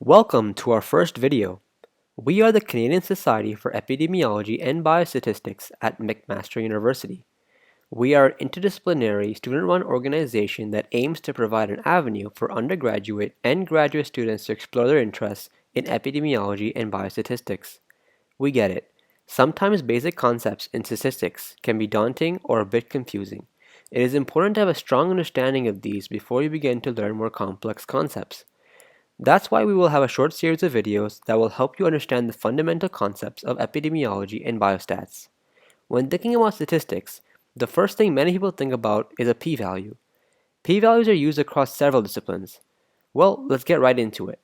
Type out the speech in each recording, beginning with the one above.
Welcome to our first video. We are the Canadian Society for Epidemiology and Biostatistics at McMaster University. We are an interdisciplinary student-run organization that aims to provide an avenue for undergraduate and graduate students to explore their interests in epidemiology and biostatistics. We get it. Sometimes basic concepts in statistics can be daunting or a bit confusing. It is important to have a strong understanding of these before you begin to learn more complex concepts. That's why we will have a short series of videos that will help you understand the fundamental concepts of epidemiology and biostats. When thinking about statistics, the first thing many people think about is a p-value. P-values are used across several disciplines. Well, let's get right into it.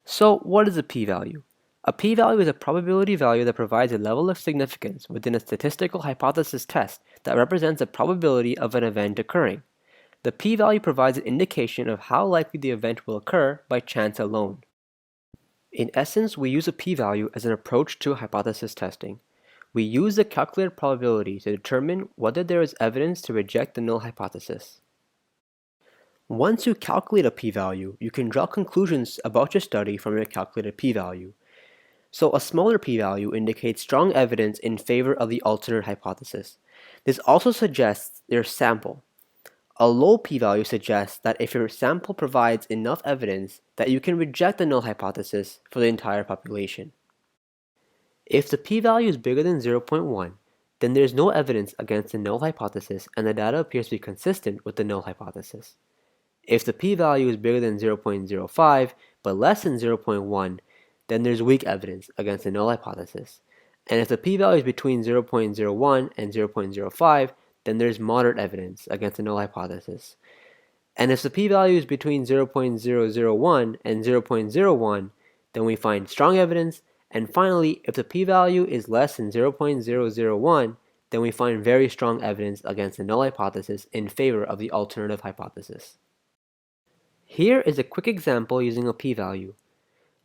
So, what is a p-value? A p-value is a probability value that provides a level of significance within a statistical hypothesis test that represents a probability of an event occurring. The p-value provides an indication of how likely the event will occur by chance alone. In essence, we use a p-value as an approach to hypothesis testing. We use the calculated probability to determine whether there is evidence to reject the null hypothesis. Once you calculate a p-value, you can draw conclusions about your study from your calculated p-value. So a smaller p-value indicates strong evidence in favor of the alternate hypothesis. This also suggests your sample. A low p-value suggests that if your sample provides enough evidence that you can reject the null hypothesis for the entire population. If the p-value is bigger than 0.1, then there is no evidence against the null hypothesis and the data appears to be consistent with the null hypothesis. If the p-value is bigger than 0.05 but less than 0.1, then there's weak evidence against the null hypothesis. And if the p-value is between 0.01 and 0.05, then there's moderate evidence against the null hypothesis. And if the p-value is between 0.001 and 0.01, then we find strong evidence. And finally, if the p-value is less than 0.001, then we find very strong evidence against the null hypothesis in favor of the alternative hypothesis. Here is a quick example using a p-value.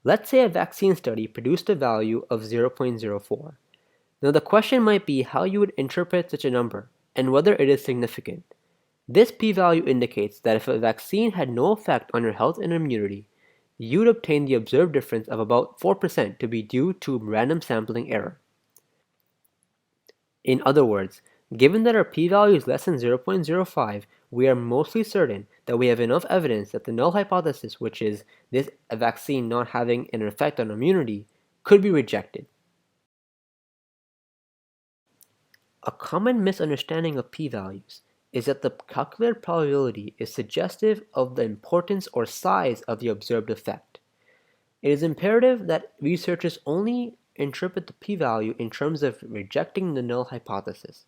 Let's say a vaccine study produced a value of 0.04. Now the question might be how you would interpret such a number and whether it is significant. This p-value indicates that if a vaccine had no effect on your health and immunity, you would obtain the observed difference of about 4% to be due to random sampling error. In other words, given that our p-value is less than 0.05, we are mostly certain that we have enough evidence that the null hypothesis, which is this vaccine not having an effect on immunity, could be rejected. A common misunderstanding of p-values is that the calculated probability is suggestive of the importance or size of the observed effect. It is imperative that researchers only interpret the p-value in terms of rejecting the null hypothesis.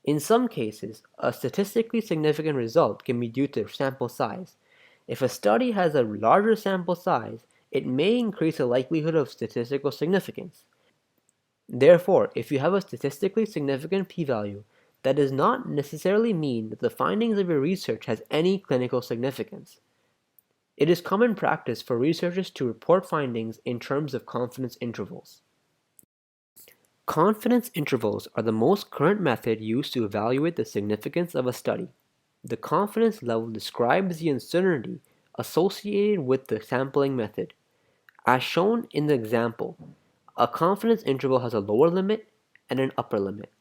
In some cases, a statistically significant result can be due to sample size. If a study has a larger sample size, it may increase the likelihood of statistical significance. Therefore, if you have a statistically significant p-value, that does not necessarily mean that the findings of your research has any clinical significance. It is common practice for researchers to report findings in terms of confidence intervals. Confidence intervals are the most current method used to evaluate the significance of a study. The confidence level describes the uncertainty associated with the sampling method. As shown in the example, a confidence interval has a lower limit and an upper limit.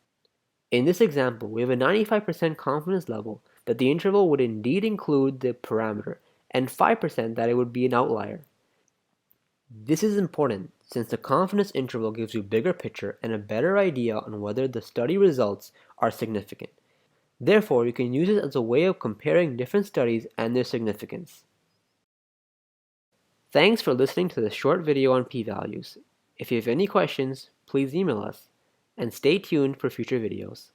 In this example, we have a 95% confidence level that the interval would indeed include the parameter and 5% that it would be an outlier. This is important since the confidence interval gives you a bigger picture and a better idea on whether the study results are significant. Therefore, you can use it as a way of comparing different studies and their significance. Thanks for listening to this short video on p-values. If you have any questions, please email us, and stay tuned for future videos.